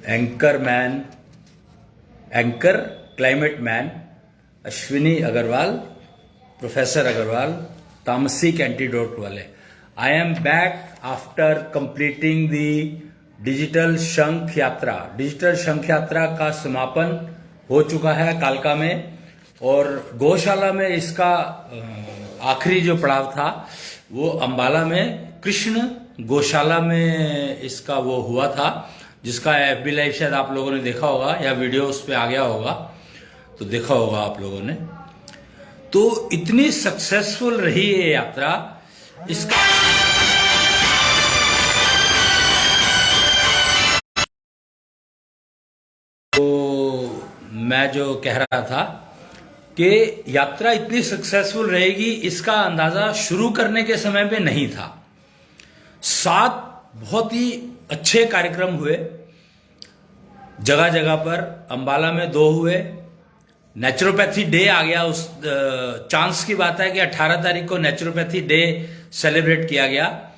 Anchor man, anchor climate man Ashwini Agarwal, professor Agarwal, तामसिक antidote वाले। I am back after completing the digital शंख यात्रा। Digital शंख यात्रा का समापन हो चुका है कालका में, और गौशाला में इसका आखिरी जो पड़ाव था वो अंबाला में कृष्ण गौशाला में इसका वो हुआ था, जिसका एफबी लाइव शायद आप लोगों ने देखा होगा या वीडियो उस पर आ गया होगा, तो देखा होगा आप लोगों ने। तो इतनी सक्सेसफुल रही ये यात्रा। इसका तो मैं जो कह रहा था कि यात्रा इतनी सक्सेसफुल रहेगी इसका अंदाजा शुरू करने के समय पे नहीं था। 7 बहुत ही अच्छे कार्यक्रम हुए जगह जगह पर। अंबाला में 2 हुए। नेचुरोपैथी डे आ गया। उस चांस की बात है कि 18 तारीख को नेचुरोपैथी डे सेलिब्रेट किया गया,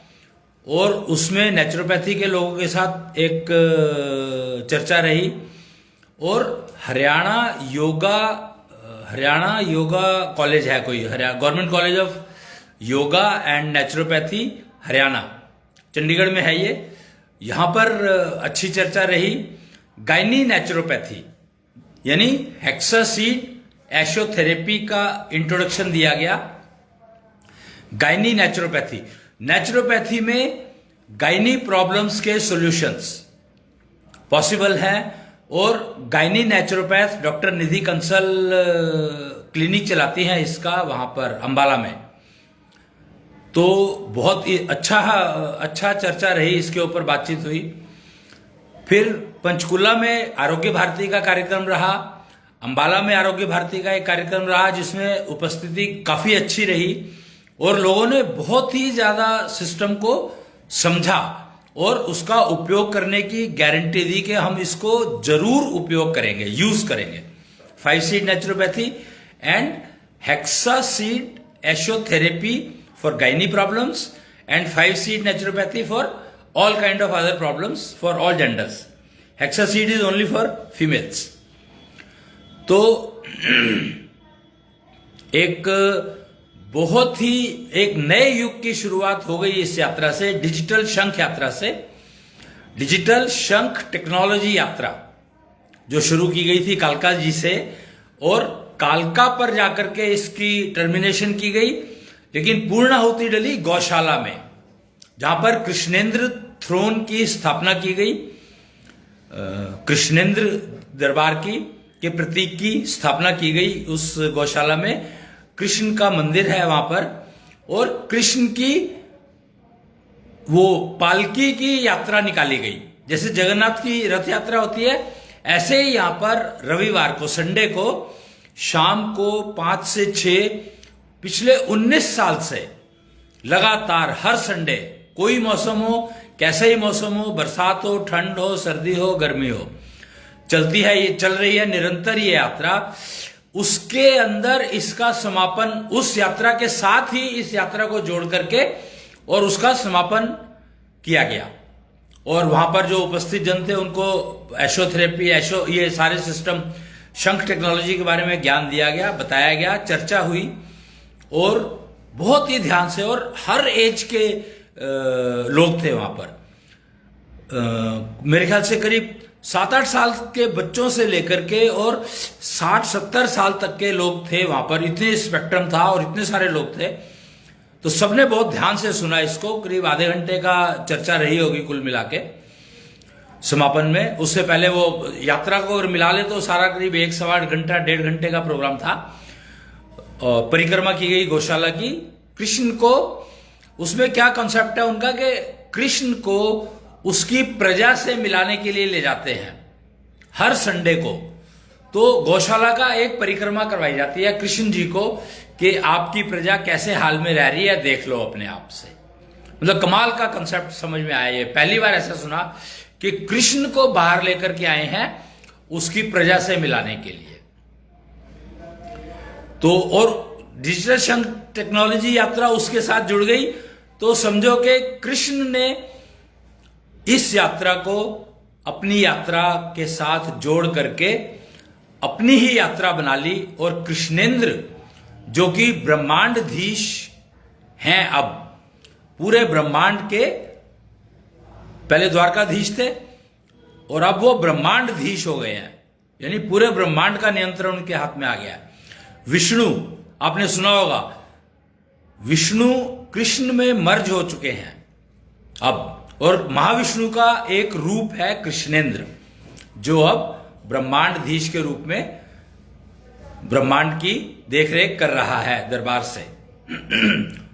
और उसमें नेचुरोपैथी के लोगों के साथ एक चर्चा रही, और हरियाणा योगा कॉलेज है कोई, government college of yoga and naturopathy Haryana, Chandigarh में है ये। यहां पर अच्छी चर्चा रही। गायनी नेचुरोपैथी यानी हेक्सासीड एशोथेरेपी का इंट्रोडक्शन दिया गया। गायनी नेचुरोपैथी में गायनी प्रॉब्लम्स के सॉल्यूशंस पॉसिबल हैं, और गायनी नेचुरोपैथ डॉक्टर निधि कंसल क्लिनिक चलाती हैं इसका वहां पर अंबाला में। तो बहुत ही अच्छा चर्चा रही, इसके ऊपर बातचीत हुई। फिर पंचकुला में आरोग्य भारती का कार्यक्रम रहा, अंबाला में आरोग्य भारती का एक कार्यक्रम रहा, जिसमें उपस्थिति काफी अच्छी रही, और लोगों ने बहुत ही ज्यादा सिस्टम को समझा और उसका उपयोग करने की गारंटी दी कि हम इसको जरूर उपयोग करेंगे, यूज करेंगे। 5 seed naturopathy and hexaseed ashotherapy for gynae problems and 5 seed naturopathy for all kind of other problems for all genders. Hexaseed is only for females. तो एक बहुत ही एक नए युग की शुरुआत हो गई इस यात्रा से, डिजिटल शंख यात्रा से। डिजिटल शंख टेक्नोलॉजी यात्रा जो शुरू की गई थी कालका जी से, और कालका पर जाकर के इसकी टर्मिनेशन की गई, लेकिन पूर्णाहुति डली गौशाला में, जहां पर कृष्णेंद्र थ्रोन की स्थापना की गई। कृष्णेंद्र दरबार के प्रतीक की स्थापना की गई उस गौशाला में। कृष्ण का मंदिर है वहां पर, और कृष्ण की वो पालकी की यात्रा निकाली गई। जैसे जगन्नाथ की रथ यात्रा होती है, ऐसे ही यहां पर रविवार को, संडे को शाम को 5 से 6 पिछले 19 साल से लगातार हर संडे, कोई मौसम हो, कैसा ही मौसम हो, बरसात हो, ठंड हो, सर्दी हो, गर्मी हो, चलती है, ये चल रही है निरंतर ये यात्रा। उसके अंदर इसका समापन उस यात्रा के साथ ही इस यात्रा को जोड़ करके और उसका समापन किया गया, और वहां पर जो उपस्थित जन थे उनको एशोथेरेपी, ये सारे सिस्टम, शंख टेक्नोलॉजी के बारे में ज्ञान दिया गया, बताया गया, चर्चा हुई, और बहुत ही ध्यान से, और हर एज के लोग थे वहां पर। मेरे ख्याल से करीब 7-8 साल के बच्चों से लेकर के और 60-70 साल तक के लोग थे वहां पर। इतने स्पेक्ट्रम था और इतने सारे लोग थे, तो सबने बहुत ध्यान से सुना इसको। करीब आधे घंटे का चर्चा रही होगी कुल मिला के समापन में। उससे पहले वो यात्रा को अगर मिला ले तो सारा करीब 1-1.25 घंटा, 1.5 घंटे का प्रोग्राम था। परिक्रमा की गई गौशाला की। कृष्ण को, उसमें क्या कॉन्सेप्ट है उनका कि कृष्ण को उसकी प्रजा से मिलाने के लिए ले जाते हैं हर संडे को। तो गौशाला का एक परिक्रमा करवाई जाती है कृष्ण जी को, कि आपकी प्रजा कैसे हाल में रह रही है, देख लो अपने आप से। मतलब कमाल का कॉन्सेप्ट समझ में आया। ये पहली बार ऐसा सुना कि कृष्ण को बाहर लेकर के आए हैं उसकी प्रजा से मिलाने के लिए। तो और डिजिटल शंख टेक्नोलॉजी यात्रा उसके साथ जुड़ गई। तो समझो कि कृष्ण ने इस यात्रा को अपनी यात्रा के साथ जोड़ करके अपनी ही यात्रा बना ली। और कृष्णेंद्र जो कि ब्रह्मांडधीश हैं, अब पूरे ब्रह्मांड के पहले द्वारकाधीश थे और अब वो ब्रह्मांडधीश हो गए हैं, यानी पूरे ब्रह्मांड का नियंत्रण उनके हाथ में आ गया है। विष्णु, आपने सुना होगा, विष्णु कृष्ण में मर्ज हो चुके हैं अब, और महाविष्णु का एक रूप है कृष्णेंद्र, जो अब ब्रह्मांडधीश के रूप में ब्रह्मांड की देखरेख कर रहा है दरबार से।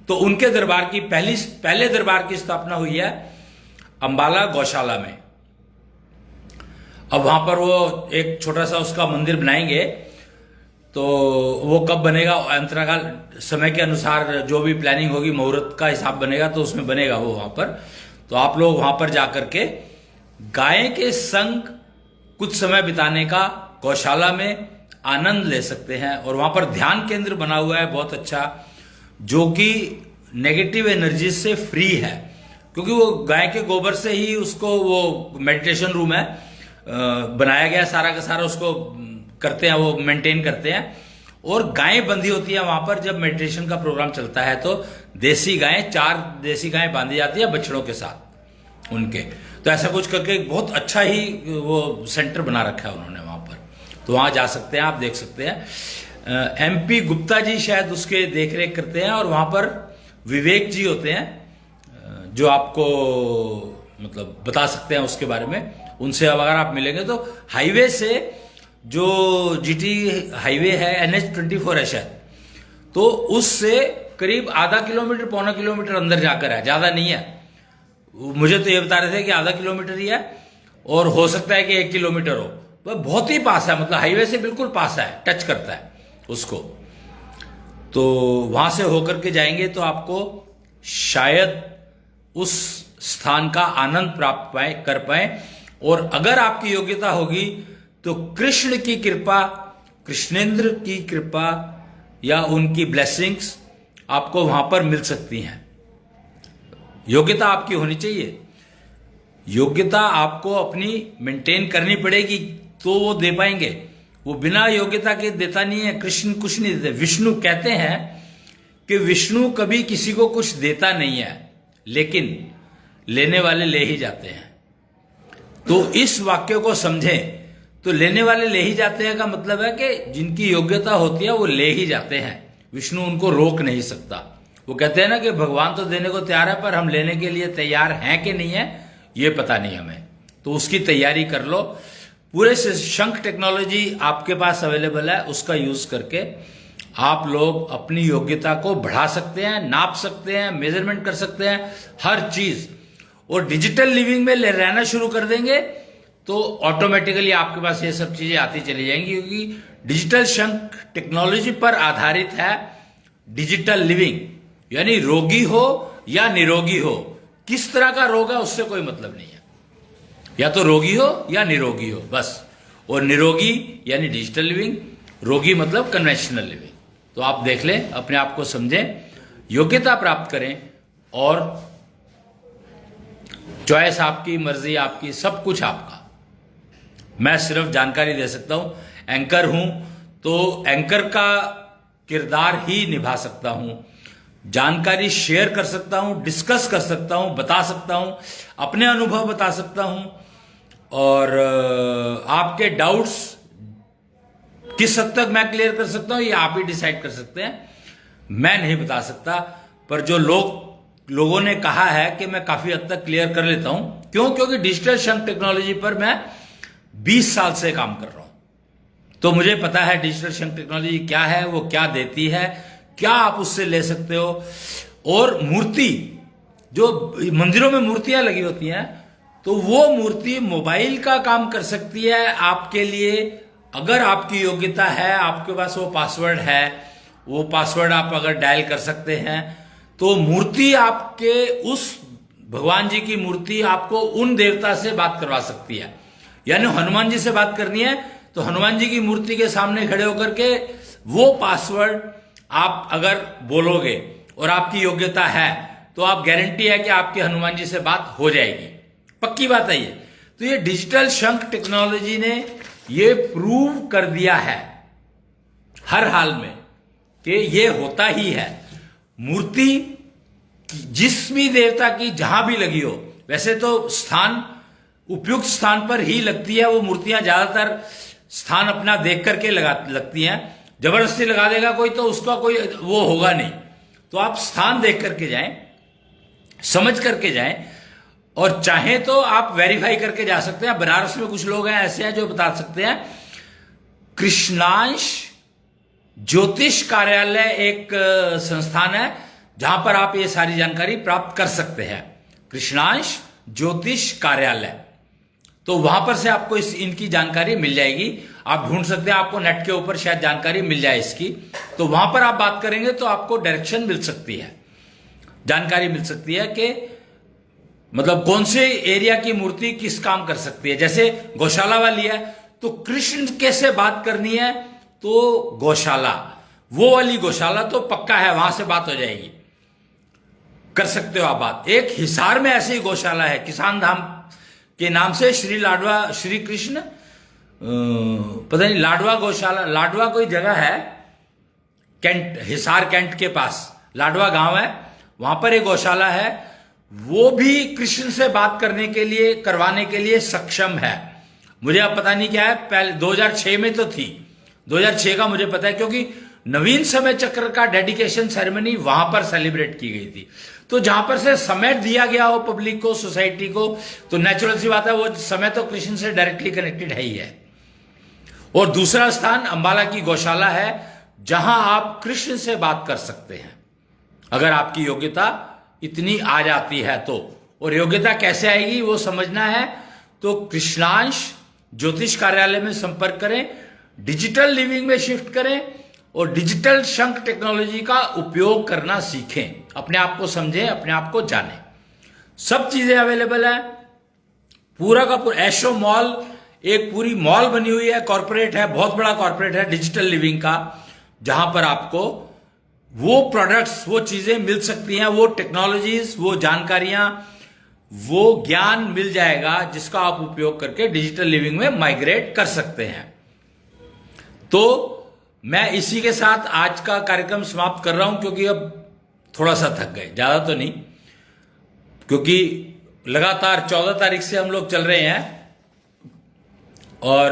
तो उनके दरबार की पहले दरबार की स्थापना हुई है अंबाला गौशाला में। अब वहां पर वो एक छोटा सा उसका मंदिर बनाएंगे, तो वो कब बनेगा, अंतराकाल समय के अनुसार जो भी प्लानिंग होगी, मुहूर्त का हिसाब बनेगा तो उसमें बनेगा वो वहां पर। तो आप लोग वहां पर जाकर के गाय के संग कुछ समय बिताने का गौशाला में आनंद ले सकते हैं। और वहां पर ध्यान केंद्र बना हुआ है बहुत अच्छा, जो कि नेगेटिव एनर्जी से फ्री है, क्योंकि वो गाय के गोबर से ही उसको, वो मेडिटेशन रूम है बनाया गया, सारा का सारा उसको करते हैं, वो मेंटेन करते हैं। और गायें बंधी होती है वहां पर, जब मेडिटेशन का प्रोग्राम चलता है तो देसी गायें, 4 देसी गायें बांधी जाती है बछड़ों के साथ उनके। तो ऐसा कुछ करके बहुत अच्छा ही वो सेंटर बना रखा है उन्होंने वहां पर, तो वहां जा सकते हैं, आप देख सकते हैं। MP गुप्ता जी शायद उसके देखरेख करते हैं, और वहां पर विवेक जी होते हैं जो आपको मतलब बता सकते हैं उसके बारे में। उनसे अगर आप मिलेंगे तो हाईवे से, जो GT हाईवे है NH24 है शायद, तो उससे करीब आधा किलोमीटर पौना किलोमीटर अंदर जाकर है, ज्यादा नहीं है। मुझे तो ये बता रहे थे कि आधा किलोमीटर ही है, और हो सकता है कि 1 किलोमीटर हो, तो बहुत ही पास है, मतलब हाईवे से बिल्कुल पास है, टच करता है उसको। तो वहां से होकर के जाएंगे तो आपको शायद उस स्थान का आनंद प्राप्त कर पाए। और अगर आपकी योग्यता होगी तो कृष्ण की कृपा, कृष्णेंद्र की कृपा या उनकी ब्लेसिंग्स आपको वहां पर मिल सकती हैं। योग्यता आपकी होनी चाहिए, योग्यता आपको अपनी मेंटेन करनी पड़ेगी तो वो दे पाएंगे। वो बिना योग्यता के देता नहीं है, कृष्ण कुछ नहीं देते। विष्णु कहते हैं कि विष्णु कभी किसी को कुछ देता नहीं है, लेकिन लेने वाले ले ही जाते हैं। तो इस वाक्य को समझें, तो लेने वाले ले ही जाते हैं का मतलब है कि जिनकी योग्यता होती है वो ले ही जाते हैं, विष्णु उनको रोक नहीं सकता। वो कहते हैं ना कि भगवान तो देने को तैयार है, पर हम लेने के लिए तैयार हैं कि नहीं है ये पता नहीं हमें, तो उसकी तैयारी कर लो। पूरे शंख टेक्नोलॉजी आपके पास अवेलेबल है, उसका यूज करके आप लोग अपनी योग्यता को बढ़ा सकते हैं, नाप सकते हैं, मेजरमेंट कर सकते हैं, हर चीज। और डिजिटल लिविंग में रहना शुरू कर देंगे तो ऑटोमेटिकली आपके पास ये सब चीजें आती चली जाएंगी, क्योंकि डिजिटल शंख टेक्नोलॉजी पर आधारित है डिजिटल लिविंग। यानी रोगी हो या निरोगी हो, किस तरह का रोग है उससे कोई मतलब नहीं है, या तो रोगी हो या निरोगी हो बस। और निरोगी यानी डिजिटल लिविंग, रोगी मतलब कन्वेंशनल लिविंग। तो आप देख लें, अपने आप को समझें, योग्यता प्राप्त करें, और चॉइस आपकी, मर्जी आपकी, सब कुछ आपका। मैं सिर्फ जानकारी दे सकता हूं, एंकर हूं तो एंकर का किरदार ही निभा सकता हूं, जानकारी शेयर कर सकता हूं, डिस्कस कर सकता हूं, बता सकता हूं, अपने अनुभव बता सकता हूं, और आपके डाउट्स किस हद तक मैं क्लियर कर सकता हूं ये आप ही डिसाइड कर सकते हैं, मैं नहीं बता सकता। पर जो लोगों ने कहा है कि मैं काफी हद तक क्लियर कर लेता हूं। क्यों? क्योंकि डिजिटल शंख टेक्नोलॉजी पर मैं 20 साल से काम कर रहा हूं, तो मुझे पता है डिजिटल शंख टेक्नोलॉजी क्या है, वो क्या देती है, क्या आप उससे ले सकते हो। और मूर्ति, जो मंदिरों में मूर्तियां लगी होती हैं, तो वो मूर्ति मोबाइल का काम कर सकती है आपके लिए, अगर आपकी योग्यता है, आपके पास वो पासवर्ड है, वो पासवर्ड आप अगर डायल कर सकते हैं, तो मूर्ति आपके उस भगवान जी की मूर्ति आपको उन देवता से बात करवा सकती है। यानी हनुमान जी से बात करनी है तो हनुमान जी की मूर्ति के सामने खड़े होकर के वो पासवर्ड आप अगर बोलोगे और आपकी योग्यता है, तो आप गारंटी है कि आपके हनुमान जी से बात हो जाएगी, पक्की बात है ये। तो ये डिजिटल शंख टेक्नोलॉजी ने ये प्रूव कर दिया है हर हाल में कि ये होता ही है। मूर्ति जिस भी देवता की जहां भी लगी हो, वैसे तो स्थान उपयुक्त स्थान पर ही लगती है, वो मूर्तियां ज्यादातर स्थान अपना देख करके लगती हैं। जबरदस्ती लगा देगा कोई तो उसका कोई वो होगा नहीं। तो आप स्थान देख करके जाएं, समझ करके जाएं, और चाहें तो आप वेरीफाई करके जा सकते हैं। बनारस में कुछ लोग हैं ऐसे हैं जो बता सकते हैं। कृष्णांश ज्योतिष कार्यालय एक संस्थान है जहां पर आप ये सारी जानकारी प्राप्त कर सकते हैं। कृष्णांश ज्योतिष कार्यालय, तो वहां पर से आपको इनकी जानकारी मिल जाएगी। आप ढूंढ सकते हैं, आपको नेट के ऊपर शायद जानकारी मिल जाए इसकी। तो वहां पर आप बात करेंगे तो आपको डायरेक्शन मिल सकती है, जानकारी मिल सकती है कि मतलब कौन से एरिया की मूर्ति किस काम कर सकती है। जैसे गौशाला वाली है तो कृष्ण कैसे बात करनी है, तो गौशाला, वो वाली गौशाला तो पक्का है, वहां से बात हो जाएगी, कर सकते हो आप बात। एक हिसार में ऐसी गौशाला है, किसान धाम के नाम से, श्री लाडवा, श्री कृष्ण पता नहीं, लाडवा गौशाला, लाडवा कोई जगह है कैंट, हिसार कैंट के पास लाडवा गांव है, वहां पर एक गौशाला है। वो भी कृष्ण से बात करने के लिए, करवाने के लिए सक्षम है। मुझे अब पता नहीं क्या है, पहले 2006 में तो थी, 2006 का मुझे पता है क्योंकि नवीन समय चक्र का डेडिकेशन सेरेमनी वहां पर सेलिब्रेट की गई थी। तो जहां पर से समय दिया गया हो पब्लिक को, सोसाइटी को, तो नेचुरल सी बात है वो समय तो कृष्ण से डायरेक्टली कनेक्टेड है ही है। और दूसरा स्थान अंबाला की गौशाला है जहां आप कृष्ण से बात कर सकते हैं, अगर आपकी योग्यता इतनी आ जाती है तो। और योग्यता कैसे आएगी वो समझना है तो कृष्णांश ज्योतिष कार्यालय में संपर्क करें, डिजिटल लिविंग में शिफ्ट करें और डिजिटल शंख टेक्नोलॉजी का उपयोग करना सीखें। अपने आप को समझें, अपने आप को जानें। सब चीजें अवेलेबल है, पूरा का पूरा ऐशो मॉल, एक पूरी मॉल बनी हुई है, कॉर्पोरेट है, बहुत बड़ा कॉर्पोरेट है डिजिटल लिविंग का, जहां पर आपको वो प्रोडक्ट्स, वो चीजें मिल सकती हैं, वो टेक्नोलॉजीज, वो जानकारियां, वो ज्ञान मिल जाएगा जिसका आप उपयोग करके डिजिटल लिविंग में माइग्रेट कर सकते हैं। तो मैं इसी के साथ आज का कार्यक्रम समाप्त कर रहा हूं, क्योंकि अब थोड़ा सा थक गए, ज्यादा तो नहीं, क्योंकि लगातार 14 तारीख से हम लोग चल रहे हैं और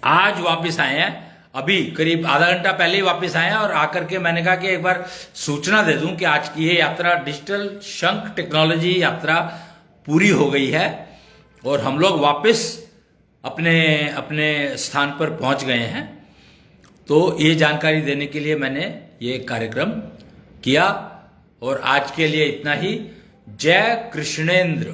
आज वापस आए हैं, अभी करीब आधा घंटा पहले ही वापस आए हैं। और आकर के मैंने कहा कि एक बार सूचना दे दूं कि आज की ये यात्रा, डिजिटल शंख टेक्नोलॉजी यात्रा पूरी हो गई है और हम लोग वापस अपने अपने स्थान पर पहुंच गए हैं। तो ये जानकारी देने के लिए मैंने ये कार्यक्रम किया और आज के लिए इतना ही। जय कृष्णेंद्र।